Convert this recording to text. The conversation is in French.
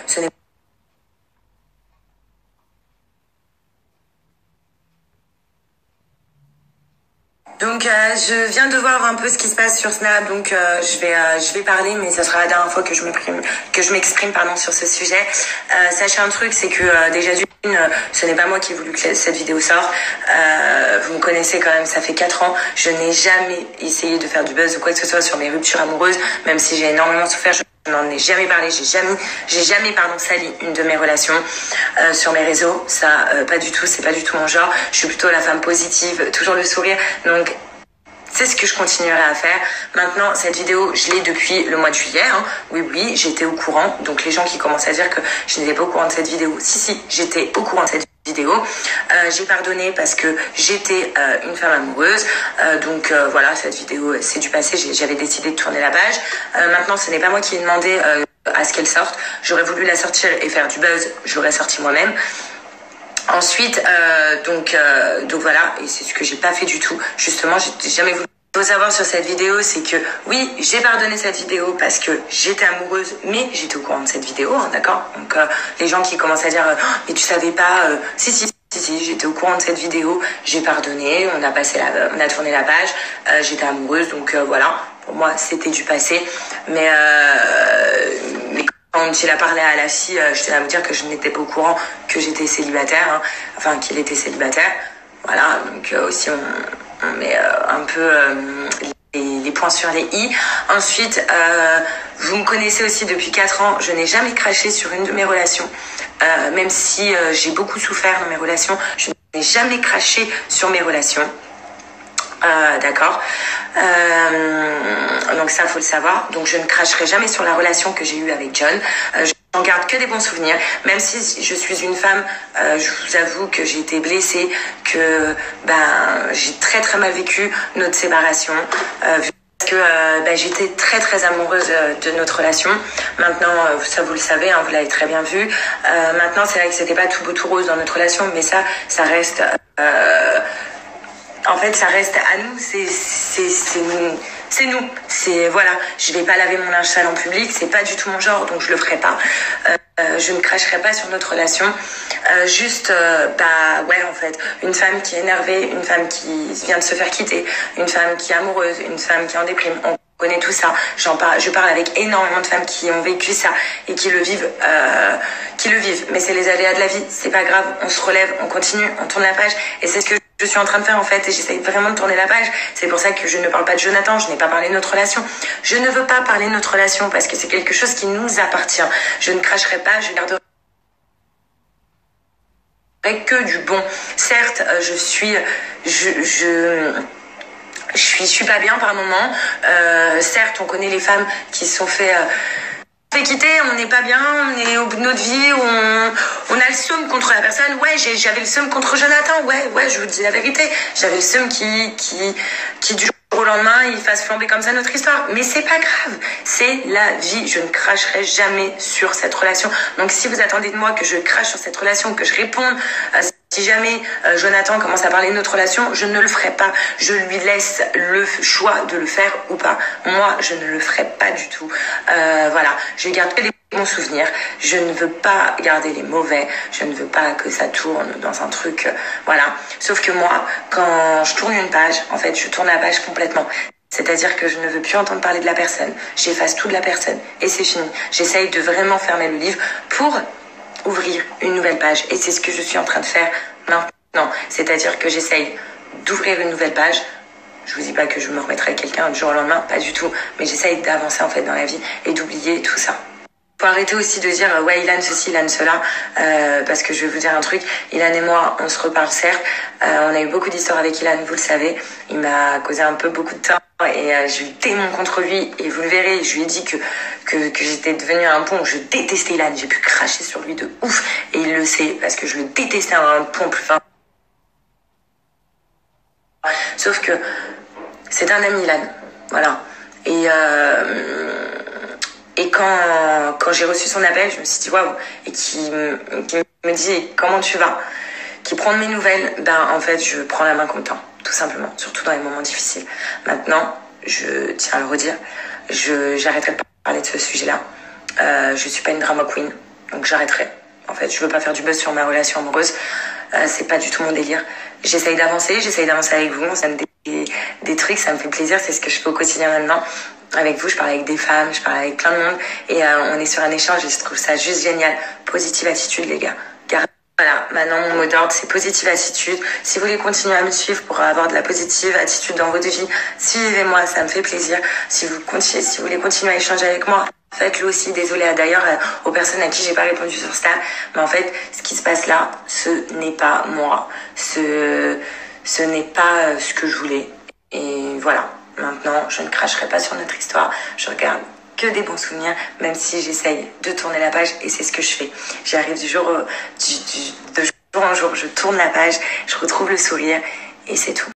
ce n'est Donc je viens de voir un peu ce qui se passe sur Snap, donc je vais parler, mais ça sera la dernière fois que je m'exprime pardon sur ce sujet. Sachez un truc, c'est que déjà d'une, ce n'est pas moi qui ai voulu que cette vidéo sorte. Vous me connaissez quand même, ça fait 4 ans. Je n'ai jamais essayé de faire du buzz ou quoi que ce soit sur mes ruptures amoureuses, même si j'ai énormément souffert. Je n'en ai jamais parlé, j'ai jamais sali une de mes relations sur mes réseaux, ça pas du tout, c'est pas du tout mon genre. Je suis plutôt la femme positive, toujours le sourire, donc c'est ce que je continuerai à faire. Maintenant, cette vidéo, je l'ai depuis le mois de juillet. Hein. Oui, j'étais au courant. Donc les gens qui commencent à dire que je n'étais pas au courant de cette vidéo, si, j'étais au courant de cette vidéo. J'ai pardonné parce que j'étais une femme amoureuse. Donc voilà, cette vidéo, c'est du passé. J'avais décidé de tourner la page. Maintenant, ce n'est pas moi qui ai demandé à ce qu'elle sorte. J'aurais voulu la sortir et faire du buzz. Je l'aurais sorti moi-même. Ensuite, donc voilà, et c'est ce que j'ai pas fait du tout. Justement, j'ai jamais voulu. Ce qu'il faut savoir sur cette vidéo, c'est que oui, j'ai pardonné cette vidéo parce que j'étais amoureuse, mais j'étais au courant de cette vidéo, hein, d'accord. Donc les gens qui commencent à dire oh, mais tu savais pas, si, j'étais au courant de cette vidéo, j'ai pardonné, on a tourné la page, j'étais amoureuse, donc voilà. Pour moi, c'était du passé, mais quand il a parlé à la fille, je tenais à vous dire que je n'étais pas au courant que j'étais célibataire, hein, enfin qu'il était célibataire. Voilà, donc aussi on met un peu les points sur les i. Ensuite, vous me connaissez aussi depuis 4 ans, je n'ai jamais craché sur une de mes relations. Même si j'ai beaucoup souffert dans mes relations, je n'ai jamais craché sur mes relations. D'accord. Donc ça, faut le savoir. Donc je ne cracherai jamais sur la relation que j'ai eue avec John. J'en garde que des bons souvenirs. Même si je suis une femme, je vous avoue que j'ai été blessée, que j'ai très très mal vécu notre séparation. Parce que j'étais très très amoureuse de notre relation. Maintenant, ça vous le savez, hein, vous l'avez très bien vu. Maintenant, c'est vrai que c'était pas tout beau tout rose dans notre relation, mais ça reste. En fait, ça reste à nous, c'est nous. C'est, voilà, je vais pas laver mon linge sale en public, c'est pas du tout mon genre, donc je le ferai pas. Je ne cracherai pas sur notre relation. En fait, une femme qui est énervée, une femme qui vient de se faire quitter, une femme qui est amoureuse, une femme qui est en déprime. On connaît tout ça. Je parle avec énormément de femmes qui ont vécu ça et qui le vivent. Mais c'est les aléas de la vie. C'est pas grave. On se relève, on continue, on tourne la page. Et c'est ce que je suis en train de faire en fait. Et j'essaye vraiment de tourner la page. C'est pour ça que je ne parle pas de Jonathan. Je n'ai pas parlé de notre relation. Je ne veux pas parler de notre relation parce que c'est quelque chose qui nous appartient. Je ne cracherai pas. Je garderai que du bon. Certes, je suis pas bien par moment. Certes, on connaît les femmes qui se sont fait quitter, on n'est pas bien, on est au bout de notre vie, on a le seum contre la personne. Ouais, j'avais le seum contre Jonathan. Ouais, je vous dis la vérité. J'avais le seum qui du jour au lendemain, il fasse flamber comme ça notre histoire. Mais c'est pas grave. C'est la vie. Je ne cracherai jamais sur cette relation. Donc, si vous attendez de moi que je crache sur cette relation, que je réponde si jamais Jonathan commence à parler de notre relation, je ne le ferai pas. Je lui laisse le choix de le faire ou pas. Moi, je ne le ferai pas du tout. Voilà, je garde que les bons souvenirs. Je ne veux pas garder les mauvais. Je ne veux pas que ça tourne dans un truc... voilà. Sauf que moi, quand je tourne une page, en fait, je tourne la page complètement. C'est-à-dire que je ne veux plus entendre parler de la personne. J'efface tout de la personne. Et c'est fini. J'essaye de vraiment fermer le livre pour ouvrir une nouvelle page. Et c'est ce que je suis en train de faire maintenant. C'est-à-dire que j'essaye d'ouvrir une nouvelle page. Je vous dis pas que je me remettrai avec quelqu'un du jour au lendemain, pas du tout. Mais j'essaye d'avancer en fait dans la vie et d'oublier tout ça. Faut arrêter aussi de dire ouais Ilan ceci, Ilan cela, parce que je vais vous dire un truc. Ilan et moi, on se reparle certes. On a eu beaucoup d'histoires avec Ilan, vous le savez. Il m'a causé un peu beaucoup de temps et je lui démon contre lui. Et vous le verrez, je lui ai dit que j'étais devenue à un point où je détestais Ilan. J'ai pu cracher sur lui de ouf et il le sait parce que je le détestais à un point plus fin. Sauf que c'est un ami Ilan, voilà. Et quand j'ai reçu son appel, je me suis dit waouh, et qui me dit comment tu vas, qui prend de mes nouvelles, en fait je prends la main comme temps, tout simplement, surtout dans les moments difficiles. Maintenant, je tiens à le redire, j'arrêterai de parler de ce sujet-là. Je suis pas une drama queen, Donc j'arrêterai. En fait, je veux pas faire du buzz sur ma relation amoureuse. C'est pas du tout mon délire. J'essaye d'avancer avec vous. Ça me des trucs, ça me fait plaisir. C'est ce que je fais au quotidien maintenant. Avec vous, je parle avec des femmes, je parle avec plein de monde. Et on est sur un échange et je trouve ça juste génial. Positive attitude, les gars. Voilà, maintenant mon mot d'ordre c'est positive attitude. Si vous voulez continuer à me suivre pour avoir de la positive attitude dans votre vie, suivez-moi, ça me fait plaisir. Si vous voulez continuer à échanger avec moi, faites-le aussi. Désolée d'ailleurs aux personnes à qui j'ai pas répondu sur Snap, mais en fait ce qui se passe là, ce n'est pas moi, ce n'est pas ce que je voulais. Et voilà, maintenant je ne cracherai pas sur notre histoire, je regarde que des bons souvenirs, même si j'essaye de tourner la page, et c'est ce que je fais. J'arrive de jour en jour, je tourne la page, je retrouve le sourire, et c'est tout.